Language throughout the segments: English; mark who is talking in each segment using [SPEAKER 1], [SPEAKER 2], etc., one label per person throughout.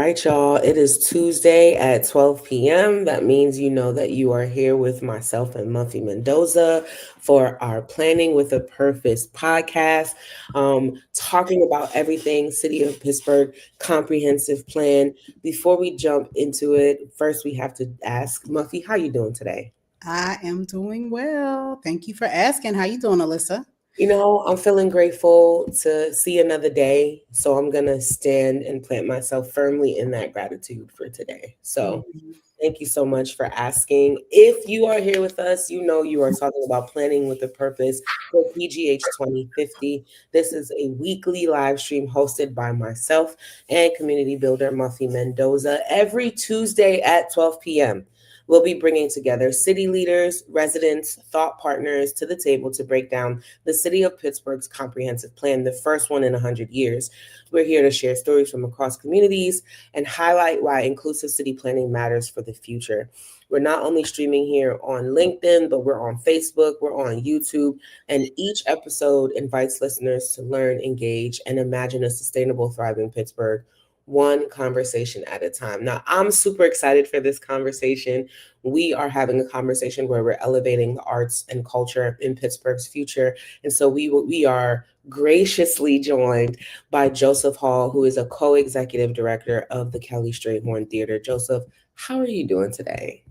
[SPEAKER 1] right, y'all. It is Tuesday at 12 p.m. That means you know that you are here with myself and Muffy Mendoza for our Planning with a Purpose podcast, talking about everything City of Pittsburgh comprehensive plan. Before we jump into it, first we have to ask Muffy, how you doing today?
[SPEAKER 2] I am doing well. Thank you for asking. How you doing, Alyssa?
[SPEAKER 1] I'm feeling grateful to see another day. So I'm going to stand and plant myself firmly in that gratitude for today. So
[SPEAKER 2] Mhm.
[SPEAKER 1] thank you so much for asking. If you are here with us, you know you are talking about planning with a purpose for PGH 2050. This is a weekly live stream hosted by myself and community builder Muffy Mendoza every Tuesday at 12 p.m. We'll be bringing together city leaders, residents, thought partners to the table to break down the city of Pittsburgh's comprehensive plan, the first one in 100 years. We're here to share stories from across communities and highlight why inclusive city planning matters for the future. We're not only streaming here on LinkedIn, but we're on Facebook, we're on YouTube, and each episode invites listeners to learn, engage, and imagine a sustainable, thriving Pittsburgh, one conversation at a time. Now, I'm super excited for this conversation. We are having a conversation where we're elevating the arts and culture in Pittsburgh's future. And so we are graciously joined by Joseph Hall, who is a co-executive director of the Kelly Strayhorn Theater. Joseph, how are you doing today?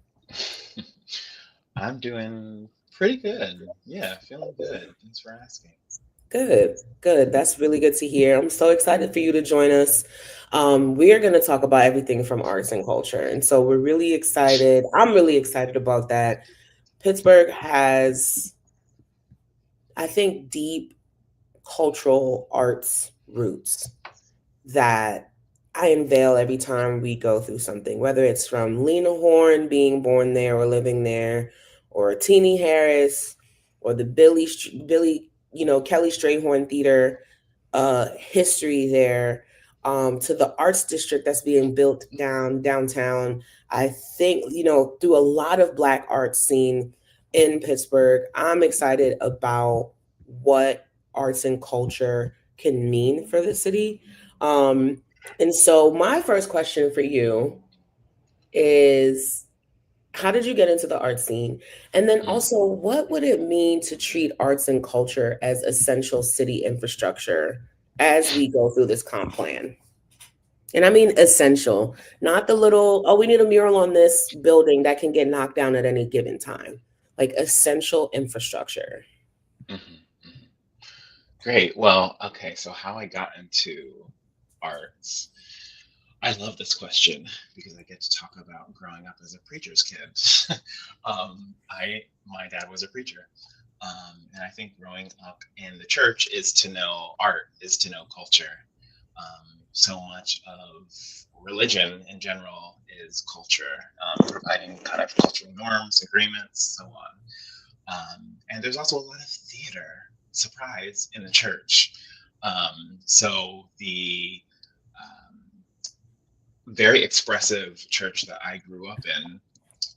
[SPEAKER 3] I'm doing pretty good. Yeah, feeling good. Thanks for asking.
[SPEAKER 1] Good, good. That's really good to hear. I'm so excited for you to join us. We are going to talk about everything from arts and culture. And so we're really excited. I'm really excited about that. Pittsburgh has, I think, deep cultural arts roots that I unveil every time we go through something, whether it's from Lena Horne being born there or living there, or Teenie Harris, or the Billy, Kelly Strayhorn Theater history there, to the arts district that's being built downtown. I think, through a lot of Black arts scene in Pittsburgh. I'm excited about what arts and culture can mean for the city. Um, and so my first question for you is, how did you get into the art scene? And then
[SPEAKER 3] Mm.
[SPEAKER 1] also, what would it mean to treat arts and culture as essential city infrastructure as we go through this comp plan? And I mean essential, not the little, oh, we need a mural on this building that can get knocked down at any given time. Like essential infrastructure.
[SPEAKER 3] hmm hmm Great. Well, okay, so how I got into arts. I love this question because I get to talk about growing up as a preacher's kid. My dad was a preacher. And I think growing up in the church is to know art, is to know culture. So much of religion in general is culture, providing kind of cultural norms, agreements, so on. And there's also a lot of theater, surprise, in the church. So the um, very expressive church that I grew up in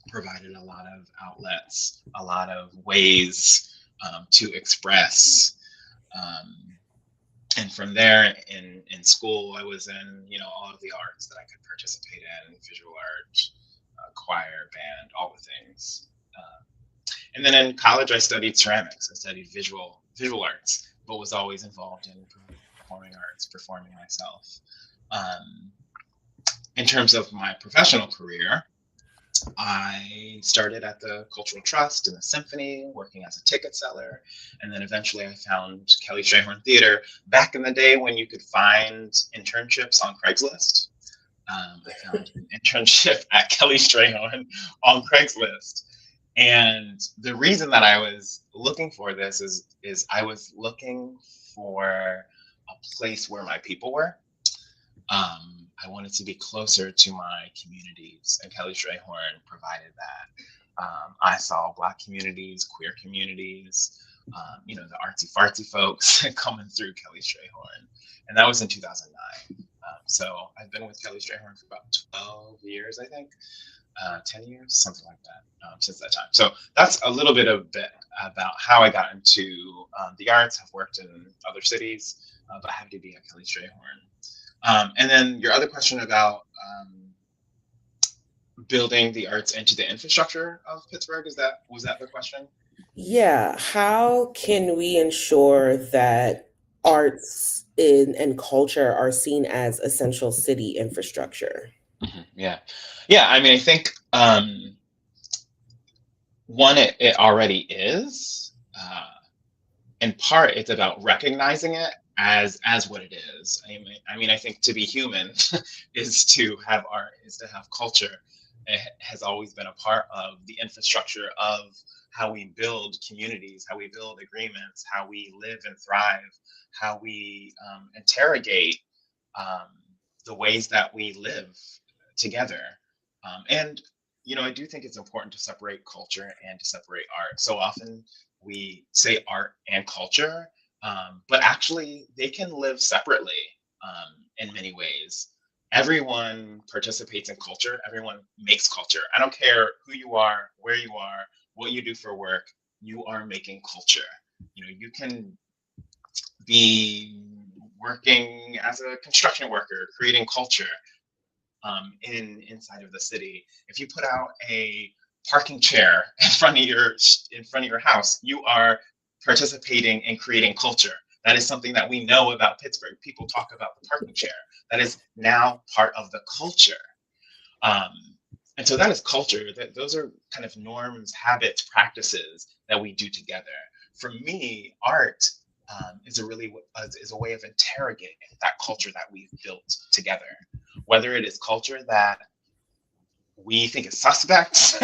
[SPEAKER 3] provided a lot of outlets, a lot of ways to express. Um, and from there, in school, I was in all of the arts that I could participate in: visual art, choir, band, all the things. And then in college, I studied ceramics. I studied visual arts, but was always involved in performing arts, performing myself. Um, in terms of my professional career, I started at the Cultural Trust and the Symphony, working as a ticket seller, and then eventually I found Kelly Strayhorn Theater. Back in the day when you could find internships on Craigslist, I found an internship at Kelly Strayhorn on Craigslist. And the reason that I was looking for this is I was looking for a place where my people were. I wanted to be closer to my communities, and Kelly Strayhorn provided that. I saw Black communities, queer communities, the artsy fartsy folks coming through Kelly Strayhorn, and that was in 2009. So I've been with Kelly Strayhorn for about 12 years, I think, 10 years, something like that, since that time. So that's a little bit about how I got into the arts. I've worked in other cities, but I have to be at Kelly Strayhorn. And then your other question about building the arts into the infrastructure of Pittsburgh. Was that the question?
[SPEAKER 1] Yeah, how can we ensure that arts and culture are seen as essential city infrastructure?
[SPEAKER 3] Yeah, yeah. I mean, I think one, it already is. In part, it's about recognizing it as what it is. I mean, I think to be human is to have art, is to have culture. It has always been a part of the infrastructure of how we build communities, how we build agreements, how we live and thrive, how we interrogate um, the ways that we live together. And I do think it's important to separate culture and to separate art. So often we say art and culture, but actually they can live separately in many ways. Everyone participates in culture, everyone makes culture. I don't care who you are, where you are, what you do for work, you are making culture. You can be working as a construction worker, creating culture inside of the city. If you put out a parking chair in front of your house, you are participating in creating culture. That is something that we know about Pittsburgh. People talk about the parking chair. That is now part of the culture. And so that is culture. Those are kind of norms, habits, practices that we do together. For me, art is a way of interrogating that culture that we've built together. Whether it is culture that we think is suspect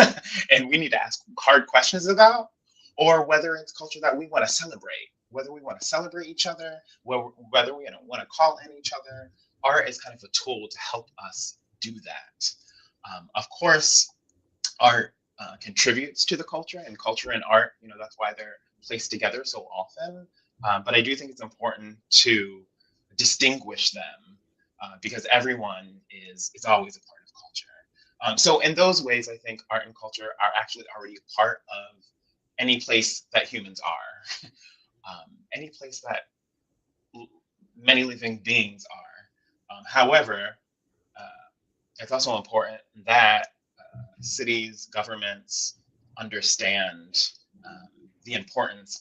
[SPEAKER 3] and we need to ask hard questions about, or whether it's culture that we want to celebrate, whether we want to celebrate each other, whether we want to call in each other. Art is kind of a tool to help us do that. Of course, art contributes to the culture, and culture and art, that's why they're placed together so often. But I do think it's important to distinguish them because everyone is always a part of culture. So in those ways, I think art and culture are actually already a part of any place that humans are, any place that many living beings are. However, it's also important that cities, governments understand the importance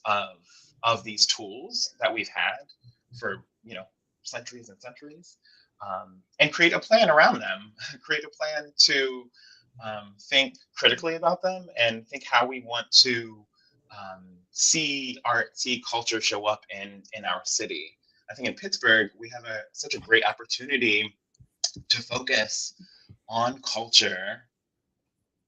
[SPEAKER 3] of these tools that we've had for centuries and centuries, and create a plan around them. Create a plan to think critically about them and think how we want to see art, see culture show up in our city. I think in Pittsburgh we have such a great opportunity to focus on culture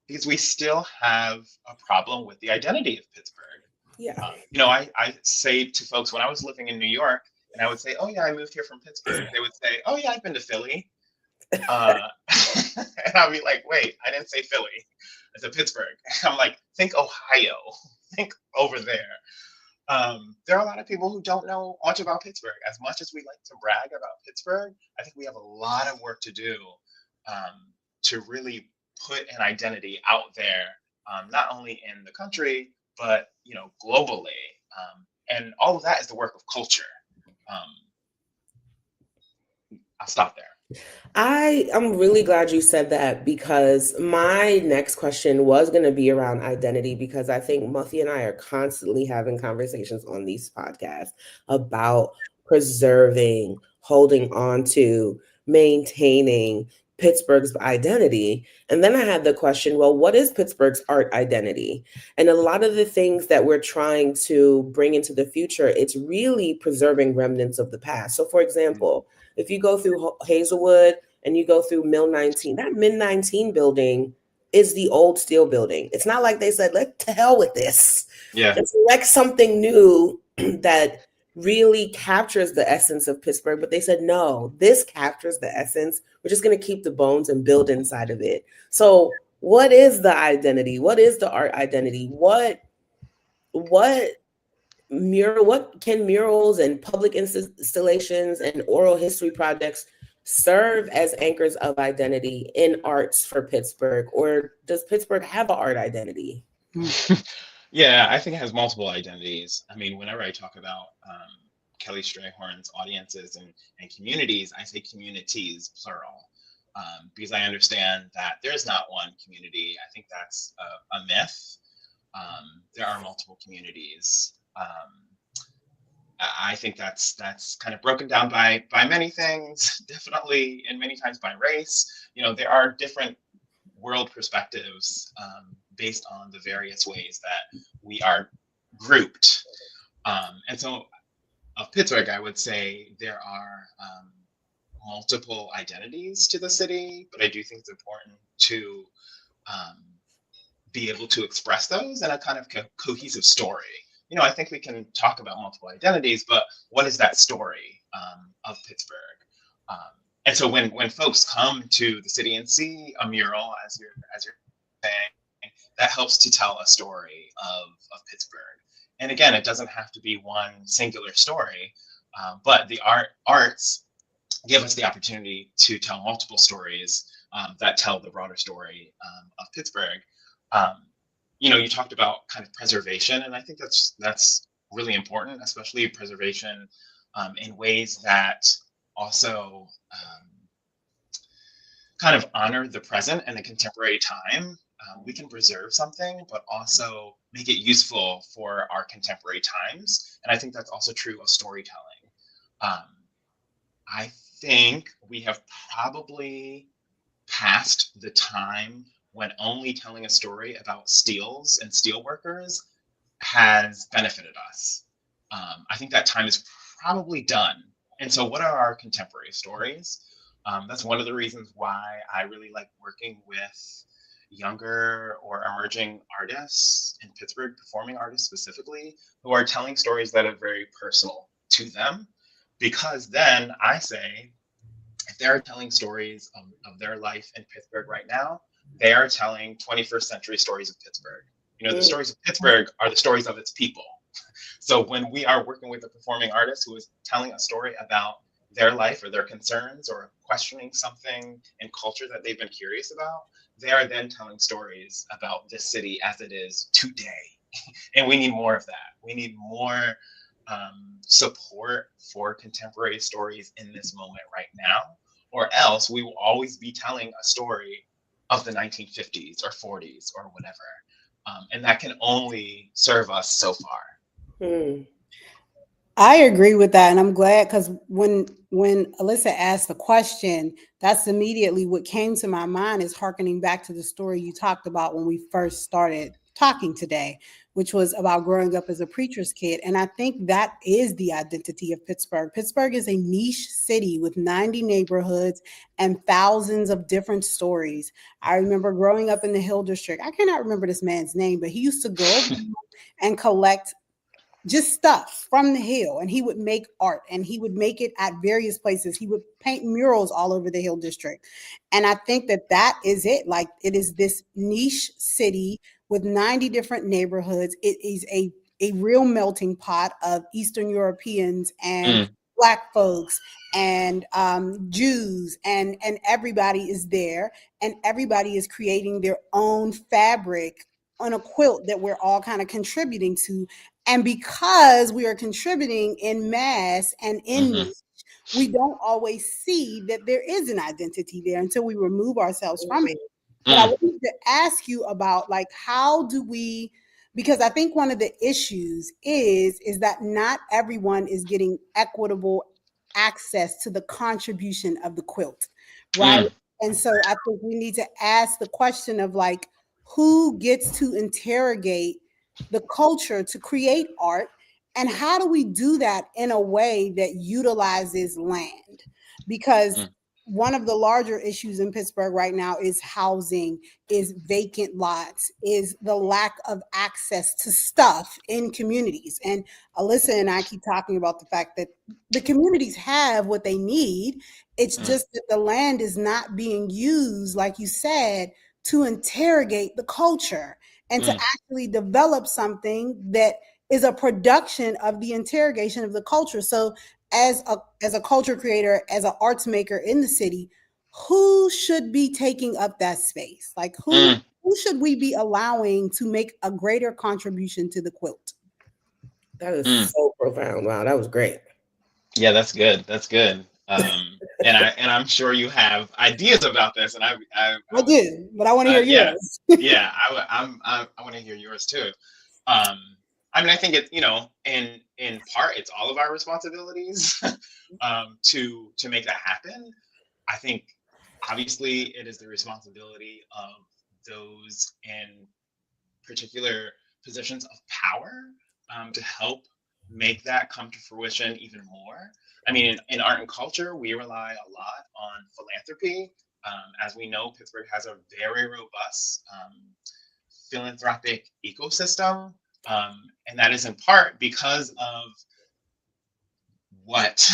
[SPEAKER 3] because we still have a problem with the identity of Pittsburgh.
[SPEAKER 1] Yeah.
[SPEAKER 3] I say to folks when I was living in New York, and I would say, "Oh yeah, I moved here from Pittsburgh." They would say, "Oh yeah, I've been to Philly," and I'd be like, "Wait, I didn't say Philly. I said Pittsburgh." I'm like, "Think Ohio, think over there." There are a lot of people who don't know much about Pittsburgh. As much as we like to brag about Pittsburgh, I think we have a lot of work to do to really put an identity out there, not only in the country but globally. And all of that is the work of culture. I'll stop there.
[SPEAKER 1] I'm really glad you said that because my next question was going to be around identity because I think Muffy and I are constantly having conversations on these podcasts about preserving, holding on to, maintaining Pittsburgh's identity. And then I had the question, well, what is Pittsburgh's art identity? And a lot of the things that we're trying to bring into the future, it's really preserving remnants of the past. So for example, if you go through Hazelwood and you go through Mill 19, that Mill 19 building is the old steel building. It's not like they said, let to hell with this.
[SPEAKER 3] Yeah.
[SPEAKER 1] Let's select something new that really captures the essence of Pittsburgh. But they said, no, this captures the essence. We're just going to keep the bones and build inside of it. So what is the identity? What is the art identity? What can murals and public installations and oral history projects serve as anchors of identity in arts for Pittsburgh? Or does Pittsburgh have an art identity?
[SPEAKER 3] Yeah, I think it has multiple identities. I mean, whenever I talk about Kelly Strayhorn's audiences and communities, I say communities, plural. because I understand that there's not one community. I think that's a myth. There are multiple communities. I think that's kind of broken down by many things, definitely, and many times by race. There are different world perspectives based on the various ways that we are grouped. And so of Pittsburgh, I would say there are multiple identities to the city, but I do think it's important to be able to express those in a kind of cohesive story. I think we can talk about multiple identities, but what is that story of Pittsburgh? And so when folks come to the city and see a mural, as you're saying, that helps to tell a story of Pittsburgh. And again, it doesn't have to be one singular story, but the arts give us the opportunity to tell multiple stories that tell the broader story of Pittsburgh. You talked about kind of preservation, and I think that's really important, especially preservation in ways that also kind of honor the present and the contemporary time. We can preserve something, but also make it useful for our contemporary times. And I think that's also true of storytelling. I think we have probably passed the time when only telling a story about steels and steel workers has benefited us. I think that time is probably done. And so what are our contemporary stories? That's one of the reasons why I really like working with younger or emerging artists in Pittsburgh, performing artists specifically, who are telling stories that are very personal to them. Because then I say, if they're telling stories of their life in Pittsburgh right now, they are telling 21st century stories of Pittsburgh. The stories of Pittsburgh are the stories of its people. So when we are working with a performing artist who is telling a story about their life or their concerns or questioning something in culture that they've been curious about, they are then telling stories about this city as it is today. And we need more of that. We need more support for contemporary stories in this moment right now, or else we will always be telling a story of the 1950s or 40s or whatever. And that can only serve us so far.
[SPEAKER 2] I agree with that. And I'm glad, because when Alyssa asked the question, that's immediately what came to my mind, is hearkening back to the story you talked about when we first started talking today, which was about growing up as a preacher's kid. And I think that is the identity of Pittsburgh. Pittsburgh is a niche city with 90 neighborhoods and thousands of different stories. I remember growing up in the Hill District. I cannot remember this man's name, but he used to go and collect just stuff from the Hill, and he would make art, and he would make it at various places. He would paint murals all over the Hill District. And I think that is it. Like, it is this niche city with 90 different neighborhoods. It is a real melting pot of Eastern Europeans and Black folks and Jews, and everybody is there, and everybody is creating their own fabric on a quilt that we're all kind of contributing to. And because we are contributing in mass and in niche, we don't always see that there is an identity there until we remove ourselves from it. But I wanted to ask you about, like, how do we, because I think one of the issues is that not everyone is getting equitable access to the contribution of the quilt, right? And so I think we need to ask the question of, like, who gets to interrogate the culture to create art, and how do we do that in a way that utilizes land? Because one of the larger issues in Pittsburgh right now is housing, is vacant lots, is the lack of access to stuff in communities. And Alyssa and I keep talking about the fact that the communities have what they need. It's just that the land is not being used, like you said, to interrogate the culture and to actually develop something that is a production of the interrogation of the culture. So as a culture creator, as an arts maker in the city, who should be taking up that space? Like, who should we be allowing to make a greater contribution to the quilt?
[SPEAKER 1] That is so profound. Wow, that was great.
[SPEAKER 3] Yeah, that's good. That's good. And I'm sure you have ideas about this, and I
[SPEAKER 2] I do, but I want to hear
[SPEAKER 3] yeah,
[SPEAKER 2] yours.
[SPEAKER 3] yeah, I want to hear yours too. Um, I mean, I think it's, in part, it's all of our responsibilities to make that happen. I think obviously it is the responsibility of those in particular positions of power to help make that come to fruition even more. I mean, in art and culture, we rely a lot on philanthropy. As we know, Pittsburgh has a very robust philanthropic ecosystem. And that is in part because of what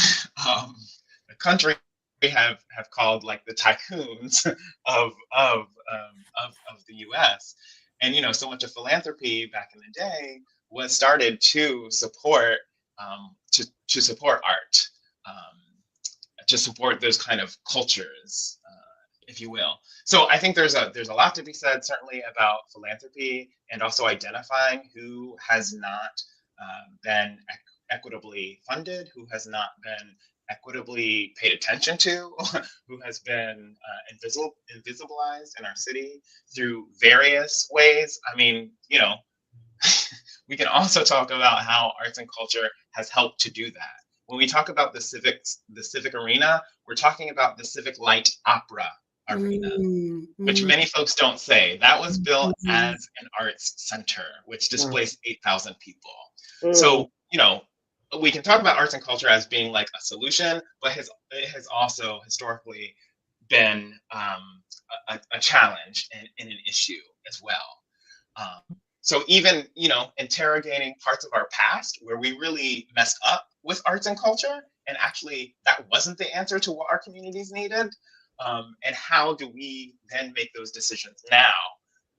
[SPEAKER 3] the country have called like the tycoons of the U.S. And so much of philanthropy back in the day was started to support to support art, um, to support those kind of cultures, if you will. So I think there's a lot to be said certainly about philanthropy, and also identifying who has not been equitably funded, who has not been equitably paid attention to, who has been invisibilized in our city through various ways. I mean, we can also talk about how arts and culture has helped to do that. When we talk about the civic arena, we're talking about the Civic Light Opera Arena, which many folks don't say. That was built as an arts center, which displaced 8,000 people. So, we can talk about arts and culture as being like a solution, but it has also historically been a challenge and an issue as well. So even, interrogating parts of our past where we really messed up with arts and culture, and actually that wasn't the answer to what our communities needed. And how do we then make those decisions now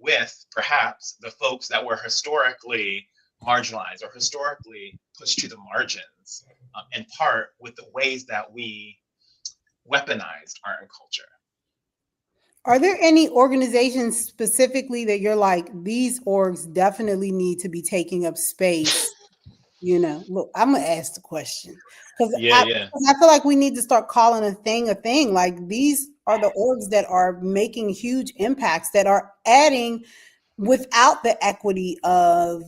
[SPEAKER 3] with perhaps the folks that were historically marginalized or historically pushed to the margins, in part with the ways that we weaponized art and culture.
[SPEAKER 2] Are there any organizations specifically that you're like, these orgs definitely need to be taking up space? Look, I'm gonna ask the question because I feel like we need to start calling a thing. Like, these are the orgs that are making huge impacts, that are adding, without the equity of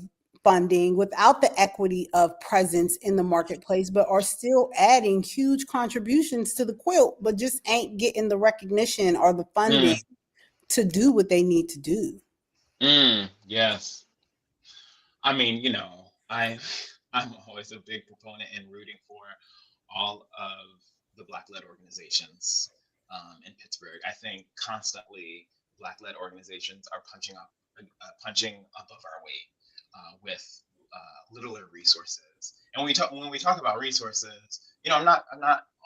[SPEAKER 2] funding, without the equity of presence in the marketplace, but are still adding huge contributions to the quilt, but just ain't getting the recognition or the funding to do what they need to do.
[SPEAKER 3] Yes. I mean, I'm always a big proponent and rooting for all of the Black-led organizations in Pittsburgh. I think constantly Black-led organizations are punching above our weight with littler resources. And when we talk about resources, I'm not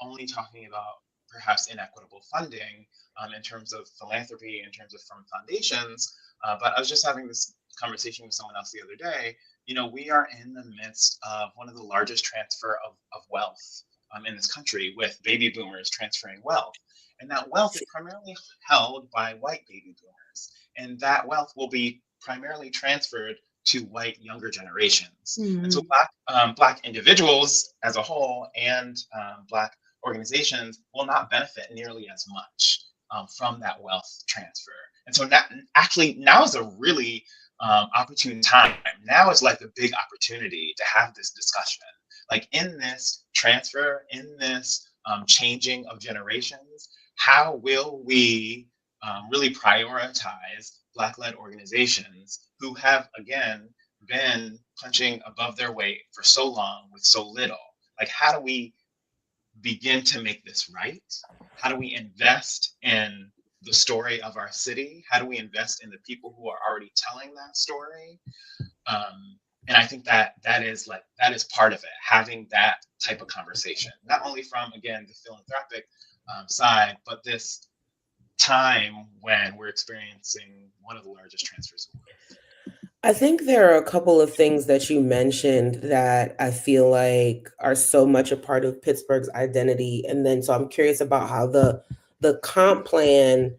[SPEAKER 3] only talking about perhaps inequitable funding in terms of philanthropy, in terms of from foundations, but I was just having this conversation with someone else the other day. We are in the midst of one of the largest transfer of wealth in this country, with baby boomers transferring wealth. And that wealth is primarily held by white baby boomers. And that wealth will be primarily transferred to white younger generations. And so Black individuals as a whole and Black organizations will not benefit nearly as much from that wealth transfer. And so now is a really opportune time. Now is like the big opportunity to have this discussion. Like, in this transfer, in this changing of generations, how will we really prioritize Black-led organizations who have, again, been punching above their weight for so long with so little? Like, how do we begin to make this right? How do we invest in the story of our city? How do we invest in the people who are already telling that story? And I think that is part of it, having that type of conversation, not only from, again, the philanthropic side, but this time when we're experiencing one of the largest transfers of wealth.
[SPEAKER 1] I think there are a couple of things that you mentioned that I feel like are so much a part of Pittsburgh's identity. And then, so I'm curious about how the comp plan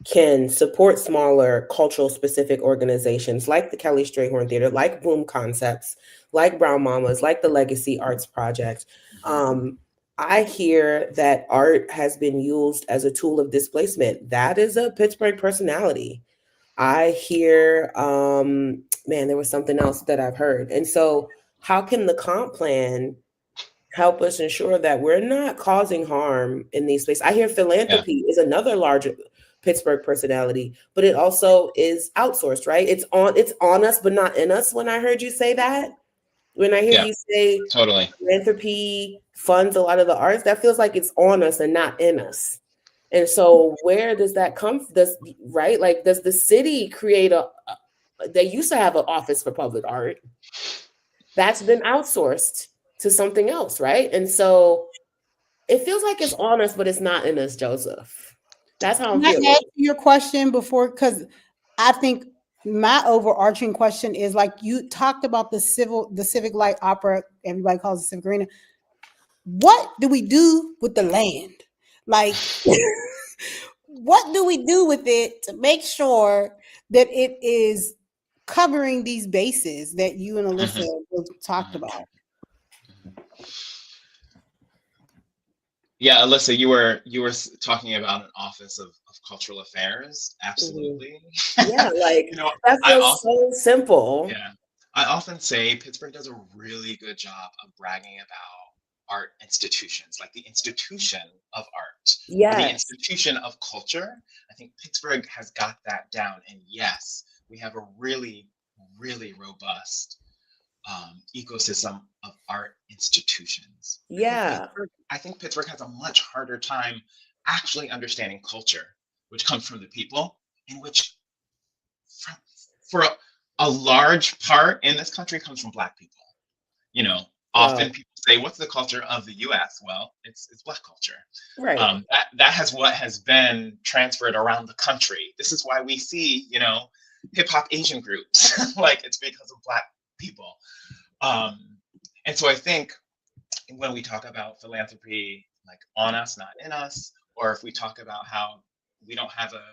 [SPEAKER 1] can support smaller cultural specific organizations like the Kelly Strayhorn Theater, like Boom Concepts, like Brown Mamas, like the Legacy Arts Project. I hear that art has been used as a tool of displacement. That is a Pittsburgh personality. I hear, man, there was something else that I've heard. And so, how can the comp plan help us ensure that we're not causing harm in these spaces? I hear
[SPEAKER 3] Yeah.
[SPEAKER 1] philanthropy is another large Pittsburgh personality, but it also is outsourced, right? It's on us, but not in us. When I heard you say that, when I hear
[SPEAKER 3] Yeah.
[SPEAKER 1] you say
[SPEAKER 3] Totally.
[SPEAKER 1] philanthropy funds a lot of the arts, that feels like it's on us and not in us. And so where does that come? Does right? Like, does the city create they used to have an office for public art that's been outsourced to something else, right? And so it feels like it's on us, but it's not in us, Joseph. That's how I'm
[SPEAKER 2] Can I add
[SPEAKER 1] feeling.
[SPEAKER 2] to your question before? Because I think my overarching question is like you talked about the Civic Light Opera. Everybody calls it Civic Arena. What do we do with the land? Like, what do we do with it to make sure that it is covering these bases that you and Alyssa
[SPEAKER 3] Mhm,
[SPEAKER 2] both talked
[SPEAKER 3] mhm,
[SPEAKER 2] about?
[SPEAKER 3] mhm. Yeah, Alyssa, you were talking about an office of cultural affairs.
[SPEAKER 1] Mhm.
[SPEAKER 3] Absolutely.
[SPEAKER 1] Yeah, like
[SPEAKER 3] You know,
[SPEAKER 1] that
[SPEAKER 3] I
[SPEAKER 1] feels
[SPEAKER 3] often
[SPEAKER 1] so simple.
[SPEAKER 3] yeah, I often say Pittsburgh does a really good job of bragging about art institutions, like the institution of art or the
[SPEAKER 1] Yes.
[SPEAKER 3] institution of culture. I think Pittsburgh has got that down. And yes, we have a really, really robust ecosystem of art institutions.
[SPEAKER 1] Yeah.
[SPEAKER 3] I think Pittsburgh has a much harder time actually understanding culture, which comes from the people, in which from, for a large part in this country comes from Black people. You know, often
[SPEAKER 1] Wow.
[SPEAKER 3] people say, "What's the culture of the U.S.?" Well, it's Black culture.
[SPEAKER 1] Right.
[SPEAKER 3] That has what has been transferred around the country. This is why we see, hip hop Asian groups. Like it's because of Black people. Um, and so I think when we talk about philanthropy, like on us, not in us, or if we talk about how we don't have a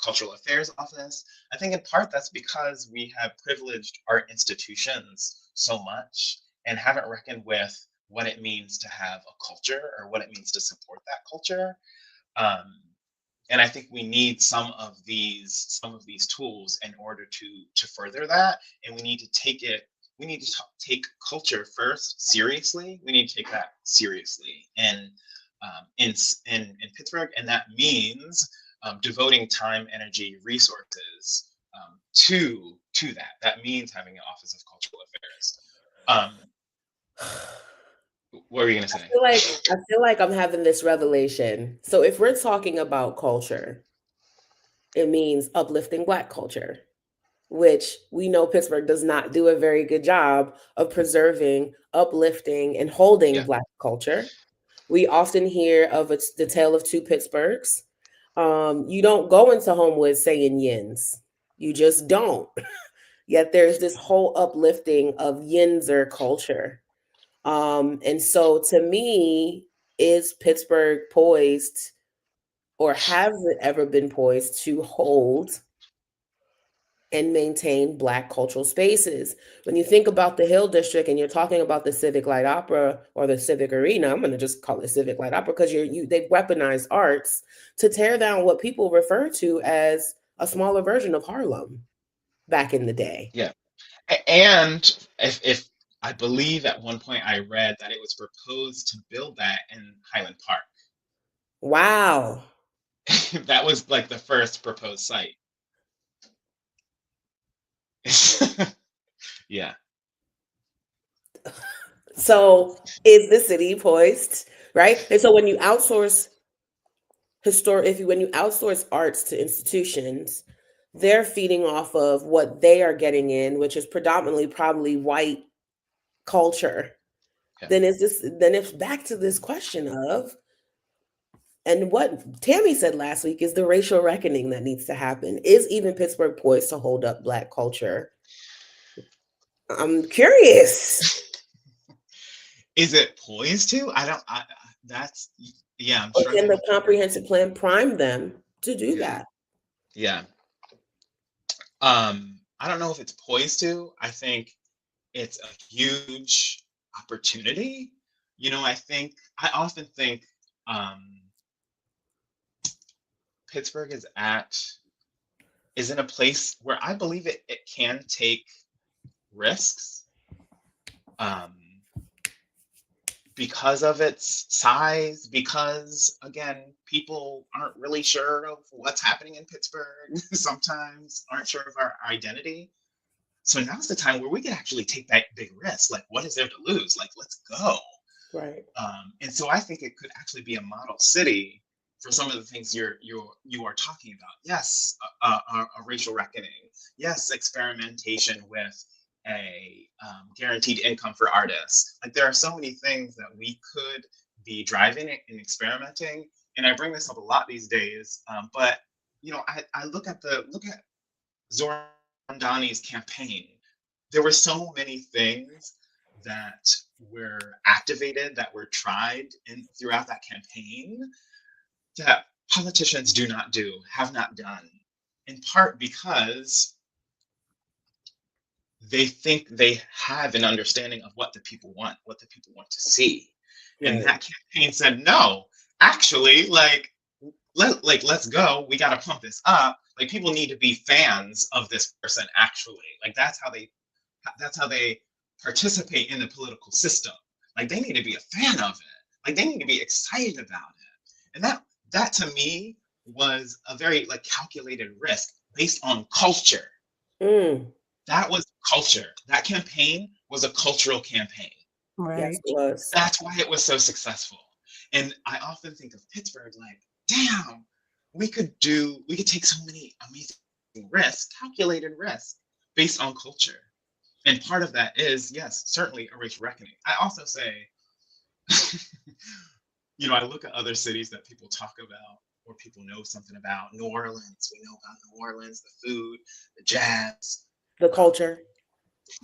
[SPEAKER 3] cultural affairs office, I think in part that's because we have privileged art institutions so much and haven't reckoned with what it means to have a culture or what it means to support that culture. Um, and I think we need some of these tools in order to further that. And we need to take culture first seriously. We need to take that seriously. And in Pittsburgh, and that means devoting time, energy, resources to that. That means having an Office of Cultural Affairs. Um, what were you gonna say?
[SPEAKER 1] I feel like I'm having this revelation. So if we're talking about culture, it means uplifting Black culture, which we know Pittsburgh does not do a very good job of preserving, uplifting, and holding
[SPEAKER 3] Yeah,
[SPEAKER 1] Black culture. We often hear of it's the tale of two Pittsburghs. You don't go into Homewood saying yins. You just don't. Yet there's this whole uplifting of yinzer culture. And so to me, is Pittsburgh poised or has it ever been poised to hold and maintain Black cultural spaces? When you think about the Hill District and you're talking about the Civic Light Opera or the Civic Arena, I'm going to just call it Civic Light Opera because they've weaponized arts to tear down what people refer to as a smaller version of Harlem back in the day.
[SPEAKER 3] yeah. And if I believe at one point I read that it was proposed to build that in Highland Park.
[SPEAKER 1] Wow.
[SPEAKER 3] That was like the first proposed site. Yeah.
[SPEAKER 1] So is the city poised, right? And so when you outsource when you outsource arts to institutions, they're feeding off of what they are getting in, which is predominantly probably white culture.
[SPEAKER 3] Yeah.
[SPEAKER 1] Then it's back to this question of, and what Tammy said last week is the racial reckoning that needs to happen. Is even Pittsburgh poised to hold up Black culture? I'm curious.
[SPEAKER 3] Is it poised to? I don't. That's yeah. I'm
[SPEAKER 1] Or can
[SPEAKER 3] struggling
[SPEAKER 1] the
[SPEAKER 3] with the word.
[SPEAKER 1] comprehensive plan prime them to do
[SPEAKER 3] Yeah.
[SPEAKER 1] that?
[SPEAKER 3] Yeah. I don't know if it's poised to. I think it's a huge opportunity. I often think Pittsburgh is in a place where I believe it can take risks um, because of its size, because again, people aren't really sure of what's happening in Pittsburgh, sometimes aren't sure of our identity. So now's the time where we can actually take that big risk. Like, what is there to lose? Like, let's go.
[SPEAKER 1] Right.
[SPEAKER 3] And so I think it could actually be a model city for some of the things you are talking about. Yes, a racial reckoning. Yes, experimentation with a guaranteed income for artists. Like there are so many things that we could be driving and experimenting. And I bring this up a lot these days. But I look at Zoran Mondani's campaign. There were so many things that were activated, that were tried throughout that campaign that politicians have not done, in part because they think they have an understanding of what the people want to see. And
[SPEAKER 1] Right.
[SPEAKER 3] that campaign said, no, actually, let's go. We got to pump this up. Like people need to be fans of this person, actually. Like that's how they participate in the political system. Like they need to be a fan of it. Like they need to be excited about it. And that to me was a very like calculated risk based on culture.
[SPEAKER 1] Mm.
[SPEAKER 3] That was culture. That campaign was a cultural campaiging.
[SPEAKER 1] Yes,
[SPEAKER 2] Right.
[SPEAKER 1] it was.
[SPEAKER 3] That's why it was so successful. And I often think of Pittsburgh like, damn, we could take so many amazing risks, calculated risks based on culture. And part of that is, yes, certainly a racial reckoning. I also say, I look at other cities that people talk about or people know something about. New Orleans, we know about New Orleans, the food, the jazz,
[SPEAKER 1] The culture.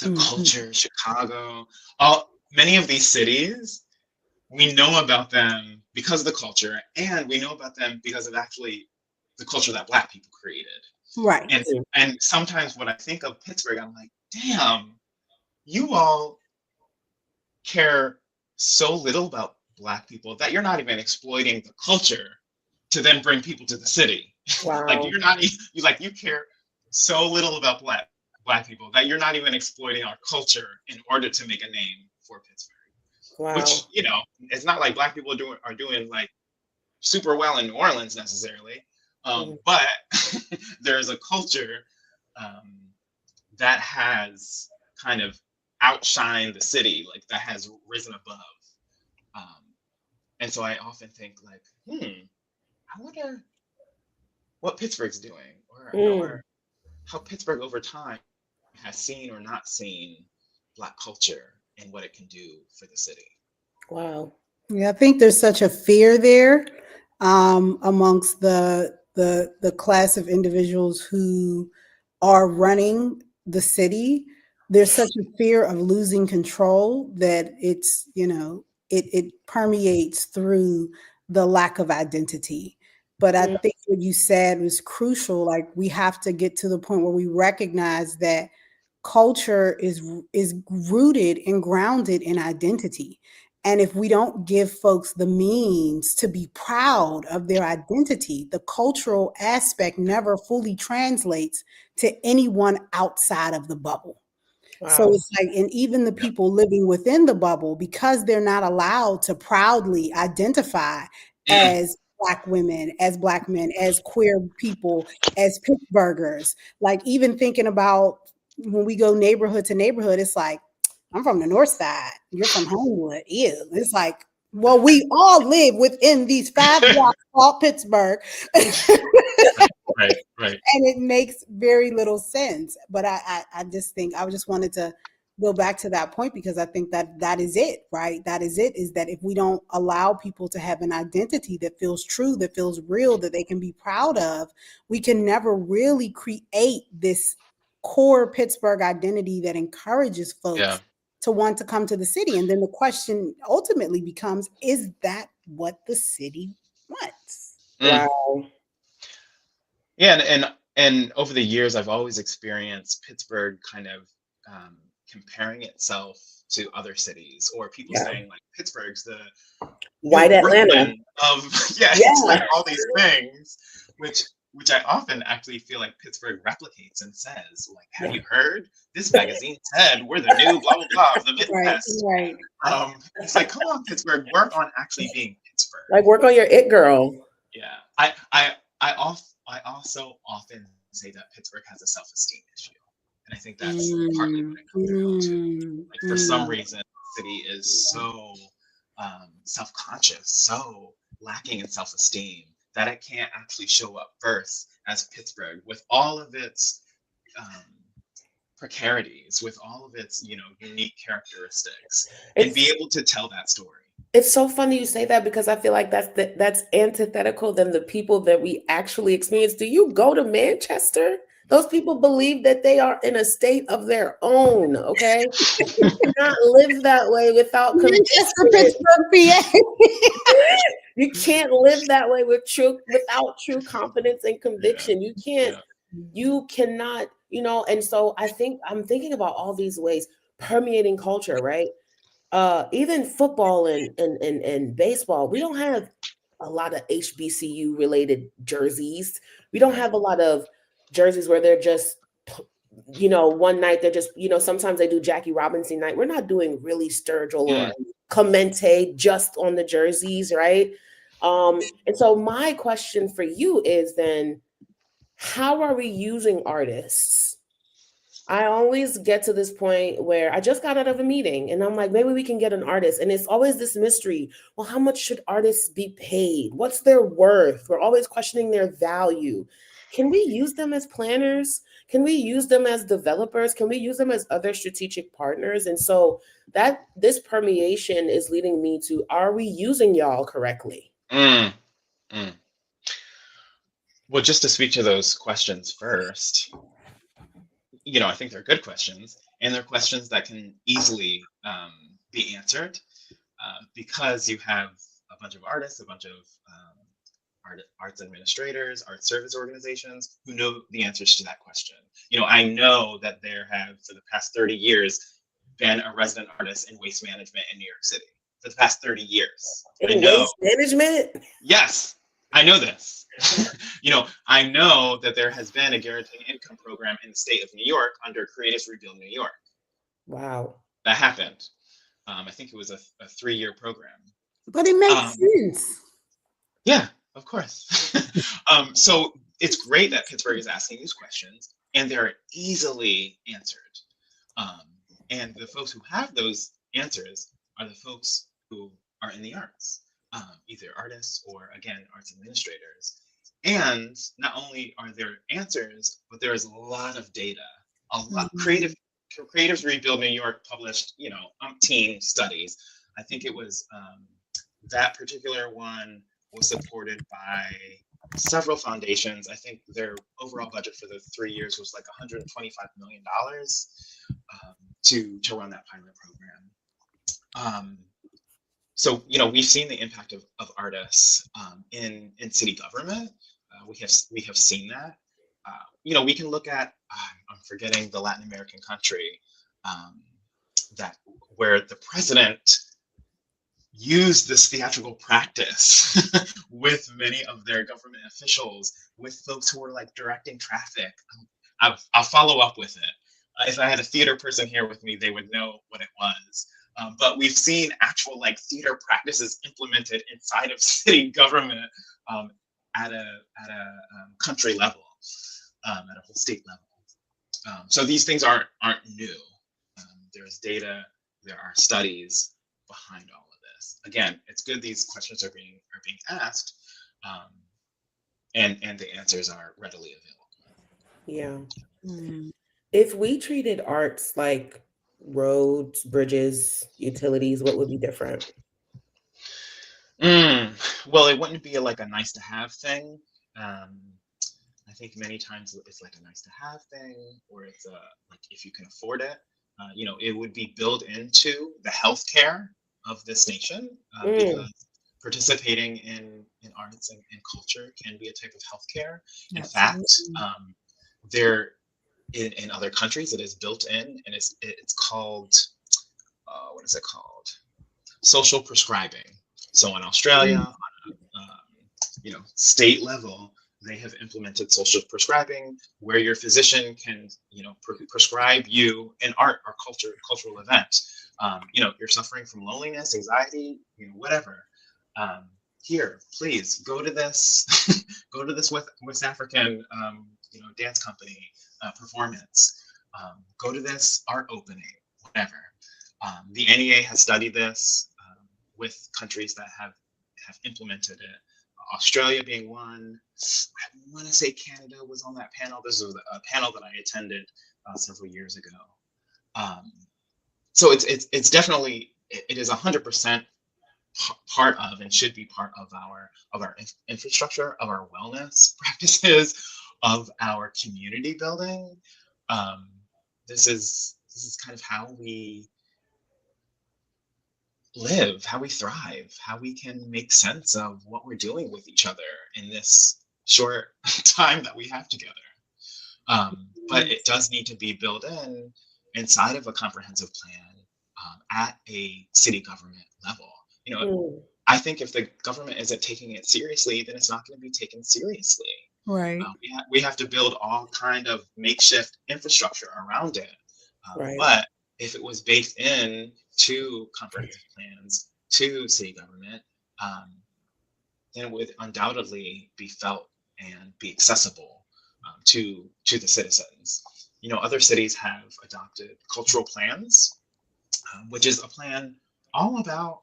[SPEAKER 3] the culture, Chicago. Many of these cities, we know about them because of the culture, and we know about them because of actually the culture that Black people created.
[SPEAKER 2] Right.
[SPEAKER 3] And sometimes when I think of Pittsburgh, I'm like, damn, you all care so little about Black people that you're not even exploiting the culture to then bring people to the city.
[SPEAKER 1] Wow.
[SPEAKER 3] Like you care so little about Black people that you're not even exploiting our culture in order to make a name for Pittsburgh.
[SPEAKER 1] Wow.
[SPEAKER 3] Which it's not like Black people are doing like super well in New Orleans necessarily, but there's a culture that has kind of outshined the city, like that has risen above. And so I often think like, I wonder what Pittsburgh's doing, or how Pittsburgh over time has seen or not seen Black culture and what it can do for the city.
[SPEAKER 1] Wow.
[SPEAKER 2] Yeah, I think there's such a fear there amongst the class of individuals who are running the city. There's such a fear of losing control that it permeates through the lack of identity. But I think what you said was crucial. Like we have to get to the point where we recognize that culture is rooted and grounded in identity. And if we don't give folks the means to be proud of their identity, the cultural aspect never fully translates to anyone outside of the bubble. So
[SPEAKER 1] Wow.
[SPEAKER 2] it's like, and even the people living within the bubble, because they're not allowed to proudly identify as Black women, as Black men, as queer people, as Pittsburghers, like even thinking about when we go neighborhood to neighborhood, it's like, I'm from the North Side. You're from Homewood. Ew. It's like, well, we all live within these 5 blocks called Pittsburgh.
[SPEAKER 3] Right.
[SPEAKER 2] And it makes very little sense. But I just think I just wanted to go back to that point because I think that is it, right? That is it, is that if we don't allow people to have an identity that feels true, that feels real, that they can be proud of, we can never really create this core Pittsburgh identity that encourages folks to want to come to the city. And then the question ultimately becomes, is that what the city wants?
[SPEAKER 1] Wow.
[SPEAKER 3] Yeah, and over the years, I've always experienced Pittsburgh kind of comparing itself to other cities, or people
[SPEAKER 1] Yeah.
[SPEAKER 3] saying like Pittsburgh's the
[SPEAKER 1] White Atlanta.
[SPEAKER 3] Brooklyn of it's like all these things, which I often actually feel like Pittsburgh replicates and says, like, have you heard? This magazine said we're the new blah blah blah of the Midwest.
[SPEAKER 2] Right.
[SPEAKER 3] It's like, come on, Pittsburgh, work on actually being Pittsburgh.
[SPEAKER 1] Like, work on your it girl.
[SPEAKER 3] Yeah. I also often say that Pittsburgh has a self-esteem issue. And I think that's partly what it comes down to. Like, for some reason, the city is so self-conscious, so lacking in self-esteem, that it can't actually show up first as Pittsburgh with all of its precarities, with all of its unique characteristics, and be able to tell that story.
[SPEAKER 1] It's so funny you say that, because I feel like that's antithetical than the people that we actually experience. Do you go to Manchester? Those people believe that they are in a state of their own, okay? You cannot live that way without
[SPEAKER 2] Pittsburgh, PA.
[SPEAKER 1] You can't live that way without true confidence and conviction. You can't, you cannot, and so I'm thinking about all these ways permeating culture, right? Even football and baseball, we don't have a lot of HBCU related jerseys. We don't have a lot of jerseys where they're just, one night they're just, sometimes they do Jackie Robinson night. We're not doing really Sturgill or Clemente just on the jerseys, right? And so my question for you is then, how are we using artists? I always get to this point where I just got out of a meeting and I'm like, maybe we can get an artist. And it's always this mystery. Well, how much should artists be paid? What's their worth? We're always questioning their value. Can we use them as planners? Can we use them as developers? Can we use them as other strategic partners? And so that this permeation is leading me to, are we using y'all correctly?
[SPEAKER 3] Well, just to speak to those questions first, I think they're good questions, and they're questions that can easily be answered because you have a bunch of artists, a bunch of arts administrators, art service organizations who know the answers to that question. I know that there have, for the past 30 years, been a resident artist in waste management in New York City. For the past 30 years.
[SPEAKER 1] In waste management?
[SPEAKER 3] Yes, I know this. I know that there has been a guaranteed income program in the state of New York under Creatives Rebuild New York.
[SPEAKER 1] Wow.
[SPEAKER 3] That happened. I think it was a 3-year program.
[SPEAKER 2] But it makes sense.
[SPEAKER 3] Yeah, of course. So it's great that Pittsburgh is asking these questions, and they're easily answered. And the folks who have those answers are the folks who are in the arts, either artists or, again, arts administrators. And not only are there answers, but there is a lot of data. A lot. Creatives Rebuild New York published, umpteen studies. I think it was that particular one was supported by several foundations. I think their overall budget for the 3 years was like $125 million to run that pilot program. So, we've seen the impact of artists in city government. We have seen that. We can look at, I'm forgetting the Latin American country where the president used this theatrical practice with many of their government officials, with folks who were like directing traffic. I'll follow up with it. If I had a theater person here with me, they would know what it was. But we've seen actual theater practices implemented inside of city government at a country level, at a whole state level. So these things aren't new. There's data, there are studies behind all of this. Again, it's good these questions are being asked, and the answers are readily available.
[SPEAKER 1] Yeah. If we treated arts like roads, bridges, utilities, what would be different?
[SPEAKER 3] Well, it wouldn't be a nice to have thing. I think many times it's like a nice to have thing, or it's if you can afford it. It would be built into the healthcare of this nation, because participating in arts and culture can be a type of healthcare. In fact, in other countries. It is built in, and it's called, what is it called? Social prescribing. So in Australia, on a state level, they have implemented social prescribing, where your physician can prescribe you an art or cultural event. You're suffering from loneliness, anxiety, whatever. Here, please go to this go to this West African dance company performance. Go to this art opening, whatever. The NEA has studied this with countries that have implemented it. Australia being one. I want to say Canada was on that panel. This was a panel that I attended several years ago. So it's definitely, it is 100% part of, and should be part of our infrastructure, of our wellness practices, of our community building. This is kind of how we live, how we thrive, how we can make sense of what we're doing with each other in this short time that we have together. But it does need to be built inside of a comprehensive plan at a city government level. I think if the government isn't taking it seriously, then it's not going to be taken seriously.
[SPEAKER 2] Right.
[SPEAKER 3] We have to build all kind of makeshift infrastructure around it.
[SPEAKER 1] Right.
[SPEAKER 3] But if it was baked in to comprehensive plans, to city government, then it would undoubtedly be felt and be accessible to the citizens. Other cities have adopted cultural plans, which is a plan all about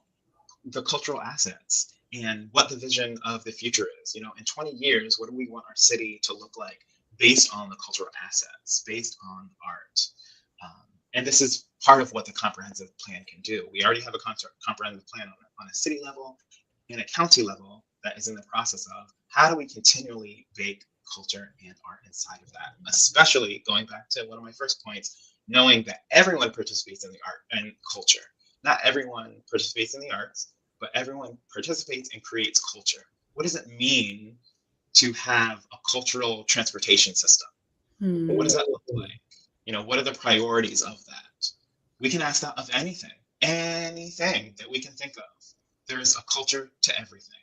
[SPEAKER 3] the cultural assets and what the vision of the future is. In 20 years, what do we want our city to look like based on the cultural assets, based on art? And this is part of what the comprehensive plan can do. We already have a comprehensive plan on a city level and a county level that is in the process of how do we continually bake culture and art inside of that, especially going back to one of my first points, knowing that everyone participates in the art and culture. Not everyone participates in the arts, but everyone participates and creates culture. What does it mean to have a cultural transportation system? What does that look like? What are the priorities of that? We can ask that of anything that we can think of. There is a culture to everything.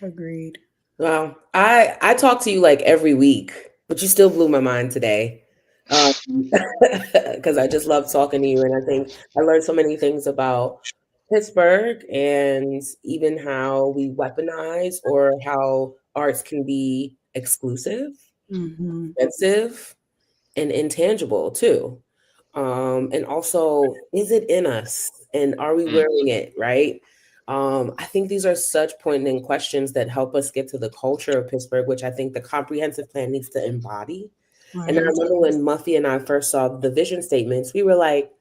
[SPEAKER 2] Agreed.
[SPEAKER 1] Well, I talk to you like every week, but you still blew my mind today. Because I just love talking to you, and I think I learned so many things about Pittsburgh and even how we weaponize or how arts can be exclusive, expensive, and intangible too. And also, is it in us and are we wearing it, right? I think these are such poignant questions that help us get to the culture of Pittsburgh, which I think the comprehensive plan needs to embody.
[SPEAKER 2] Right.
[SPEAKER 1] And I remember when Muffy and I first saw the vision statements, we were like,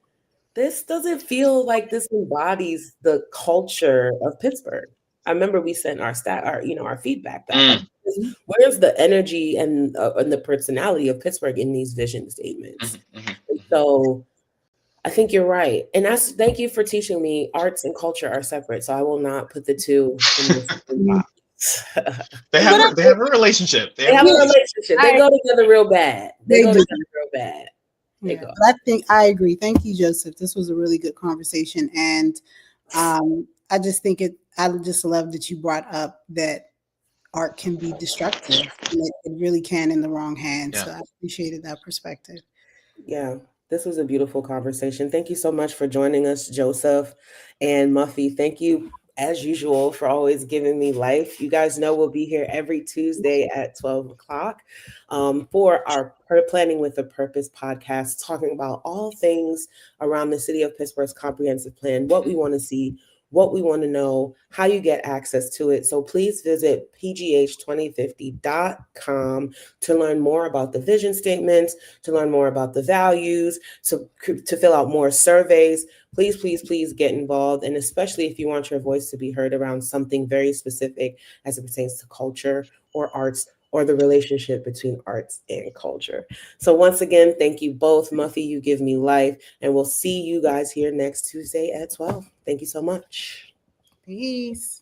[SPEAKER 1] this doesn't feel like this embodies the culture of Pittsburgh. I remember we sent our feedback back. Like, where's the energy and the personality of Pittsburgh in these vision statements? And so I think you're right. And thank you for teaching me arts and culture are separate. So I will not put the two in the same box.
[SPEAKER 3] They have a relationship.
[SPEAKER 1] They have a relationship. They go together real bad. They go together real bad.
[SPEAKER 2] Yeah, but I agree. Thank you, Joseph. This was a really good conversation. And I just think I just love that you brought up that art can be destructive. And it really can in the wrong hands. Yeah. So I appreciated that perspective.
[SPEAKER 1] Yeah, this was a beautiful conversation. Thank you so much for joining us, Joseph and Muffy. Thank you, as usual, for always giving me life. You guys know we'll be here every Tuesday at 12 o'clock for our Planning with a Purpose podcast, talking about all things around the city of Pittsburgh's comprehensive plan, what we want to see, what we want to know, how you get access to it. So please visit pgh2050.com to learn more about the vision statements, to learn more about the values, to fill out more surveys. Please, please, please get involved. And especially if you want your voice to be heard around something very specific as it pertains to culture or arts or the relationship between arts and culture. So once again, thank you both. Muffy, you give me life. And we'll see you guys here next Tuesday at 12. Thank you so much.
[SPEAKER 2] Peace.